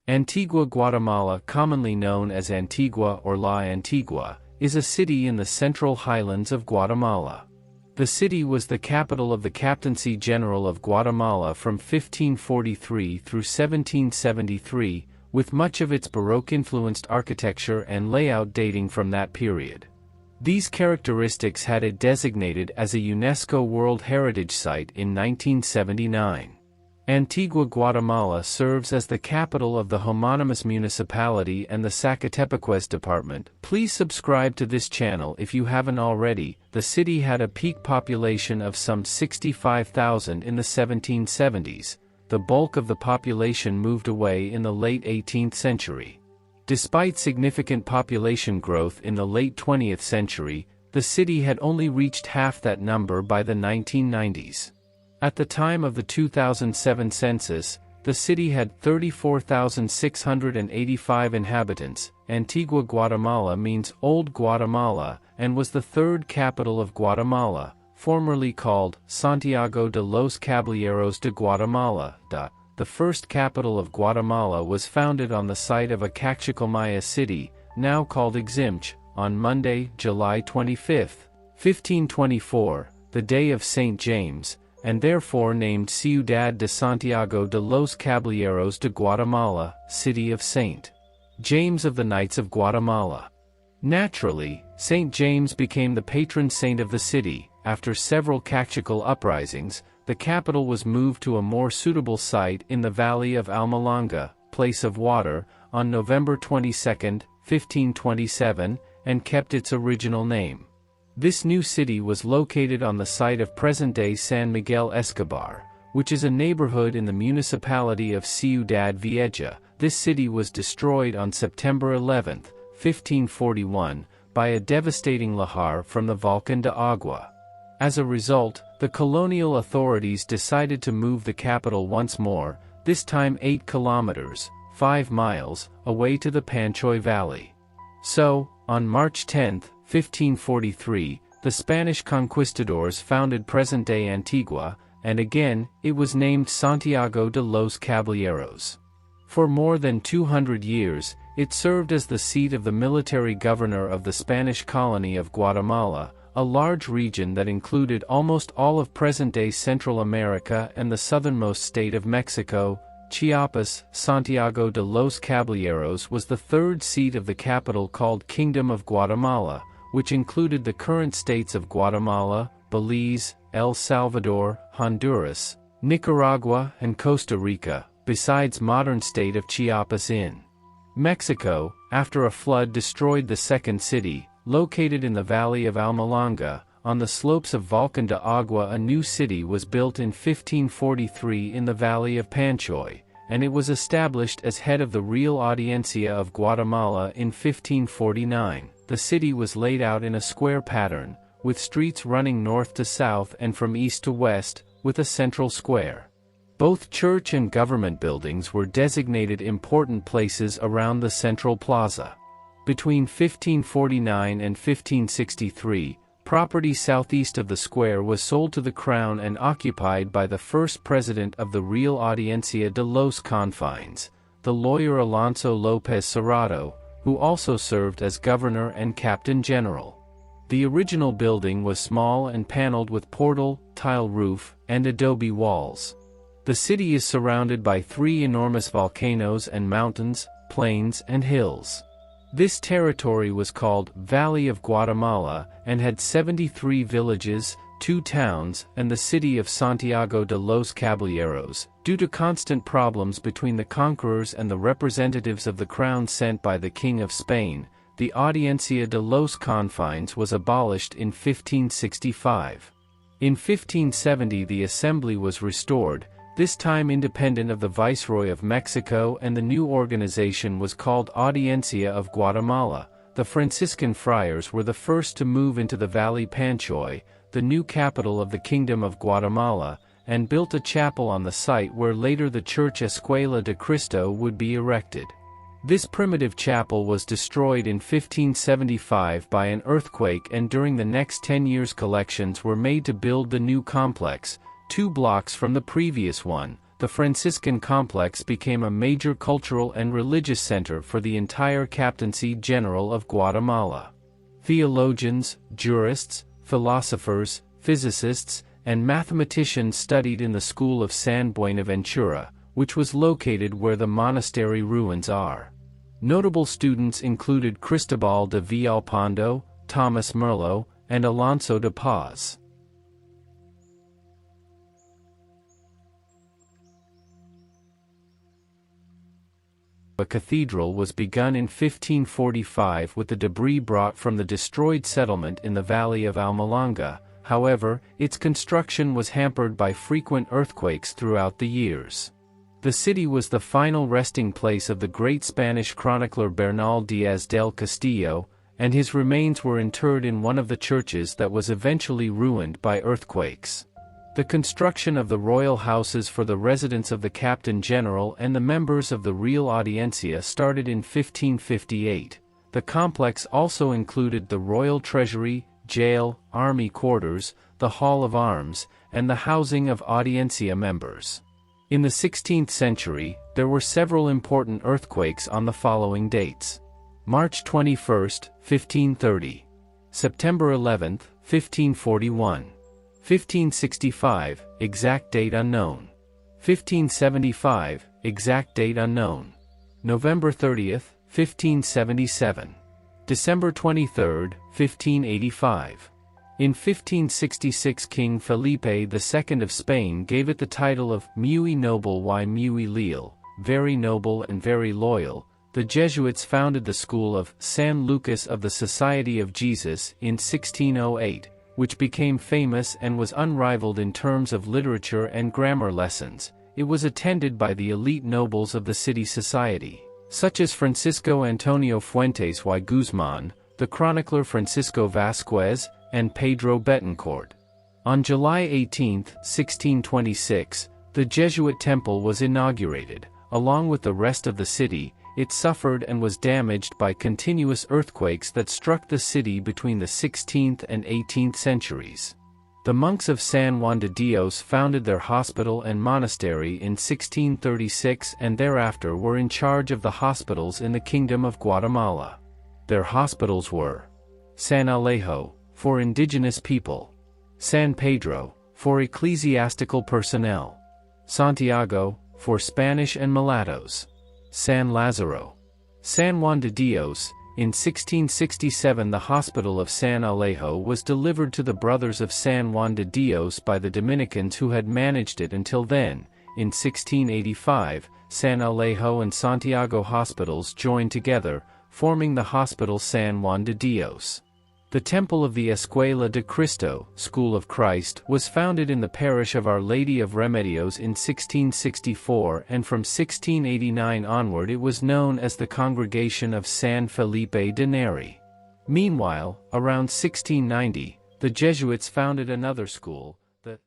Antigua Guatemala, commonly known as Antigua or La Antigua, is a city in the central highlands of Guatemala. The city was the capital of the Captaincy General of Guatemala from 1543 through 1773, with much of its Baroque-influenced architecture and layout dating from that period. These characteristics had it designated as a UNESCO World Heritage Site in 1979. Antigua Guatemala serves as the capital of the homonymous municipality and the Zacatepeques department. Please subscribe to this channel if you haven't already. The city had a peak population of some 65,000 in the 1770s. The bulk of the population moved away in the late 18th century. Despite significant population growth in the late 20th century, the city had only reached half that number by the 1990s. At the time of the 2007 census, the city had 34,685 inhabitants. Antigua Guatemala means Old Guatemala and was the third capital of Guatemala, formerly called Santiago de los Caballeros de Guatemala. The first capital of Guatemala was founded on the site of a Caxicomaya city, now called Iximch, on Monday, July 25, 1524, the day of St. James, and therefore named Ciudad de Santiago de los Caballeros de Guatemala, City of St. James of the Knights of Guatemala. Naturally, St. James became the patron saint of the city. After several Caxical uprisings, the capital was moved to a more suitable site in the valley of Almalanga, Place of Water, on November 22, 1527, and kept its original name. This new city was located on the site of present-day San Miguel Escobar, which is a neighborhood in the municipality of Ciudad Vieja. This city was destroyed on September 11, 1541, by a devastating lahar from the Volcan de Agua. As a result, the colonial authorities decided to move the capital once more, this time 8 kilometers, 5 miles, away to the Panchoy Valley. So, on March 10, 1543, the Spanish conquistadors founded present-day Antigua, and again, it was named Santiago de los Caballeros. For more than 200 years, it served as the seat of the military governor of the Spanish colony of Guatemala, a large region that included almost all of present-day Central America and the southernmost state of Mexico, Chiapas. Santiago de los Caballeros was the third seat of the capital called Kingdom of Guatemala, which included the current states of Guatemala, Belize, El Salvador, Honduras, Nicaragua, and Costa Rica, besides modern state of Chiapas in Mexico. After a flood destroyed the second city, located in the valley of Almalanga, on the slopes of Volcan de Agua, a new city was built in 1543 in the valley of Panchoy, and it was established as head of the Real Audiencia of Guatemala in 1549. The city was laid out in a square pattern, with streets running north to south and from east to west, with a central square. Both church and government buildings were designated important places around the central plaza. Between 1549 and 1563, property southeast of the square was sold to the crown and occupied by the first president of the Real Audiencia de los Confines, the lawyer Alonso López Serrato, who also served as governor and captain general. The original building was small and paneled with portal, tile roof, and adobe walls. The city is surrounded by 3 enormous volcanoes and mountains, plains, and hills. This territory was called Valley of Guatemala and had 73 villages, 2 towns, and the city of Santiago de los Caballeros. Due to constant problems between the conquerors and the representatives of the crown sent by the King of Spain, the Audiencia de los Confines was abolished in 1565. In 1570 the assembly was restored, this time independent of the Viceroy of Mexico, and the new organization was called Audiencia of Guatemala. The Franciscan friars were the first to move into the Valley Panchoy, the new capital of the Kingdom of Guatemala, and built a chapel on the site where later the Church Escuela de Cristo would be erected. This primitive chapel was destroyed in 1575 by an earthquake, and during the next 10 years collections were made to build the new complex, 2 blocks from the previous one. the Franciscan complex became a major cultural and religious center for the entire Captaincy General of Guatemala. Theologians, jurists, philosophers, physicists, and mathematicians studied in the school of San Buenaventura, which was located where the monastery ruins are. Notable students included Cristobal de Villalpando, Thomas Merlo, and Alonso de Paz. A cathedral was begun in 1545 with the debris brought from the destroyed settlement in the valley of Almalanga. However, its construction was hampered by frequent earthquakes throughout the years. The city was the final resting place of the great Spanish chronicler Bernal Díaz del Castillo, and his remains were interred in one of the churches that was eventually ruined by earthquakes. The construction of the royal houses for the residence of the Captain General and the members of the Real Audiencia started in 1558. The complex also included the royal treasury, jail, army quarters, the Hall of Arms, and the housing of Audiencia members. In the 16th century, there were several important earthquakes on the following dates: March 21, 1530, September 11, 1541, 1565, exact date unknown, 1575, exact date unknown, November 30, 1577, December 23, 1585. In 1566 King Felipe II of Spain gave it the title of Muy Noble y Muy Leal, very noble and very loyal. The Jesuits founded the school of San Lucas of the Society of Jesus in 1608, which became famous and was unrivaled in terms of literature and grammar lessons. It was attended by the elite nobles of the city society, such as Francisco Antonio Fuentes y Guzmán, the chronicler Francisco Vasquez, and Pedro Betancourt. On July 18, 1626, the Jesuit temple was inaugurated. Along with the rest of the city, it suffered and was damaged by continuous earthquakes that struck the city between the 16th and 18th centuries. The monks of San Juan de Dios founded their hospital and monastery in 1636 and thereafter were in charge of the hospitals in the Kingdom of Guatemala. Their hospitals were San Alejo, for indigenous people; San Pedro, for ecclesiastical personnel; Santiago, for Spanish and mulattoes; San Lázaro. San Juan de Dios. In 1667 the hospital of San Alejo was delivered to the Brothers of San Juan de Dios by the Dominicans who had managed it until then. In 1685, San Alejo and Santiago hospitals joined together, forming the Hospital San Juan de Dios. The Temple of the Escuela de Cristo, School of Christ, was founded in the parish of Our Lady of Remedios in 1664, and from 1689 onward it was known as the Congregation of San Felipe de Neri. Meanwhile, around 1690, the Jesuits founded another school, the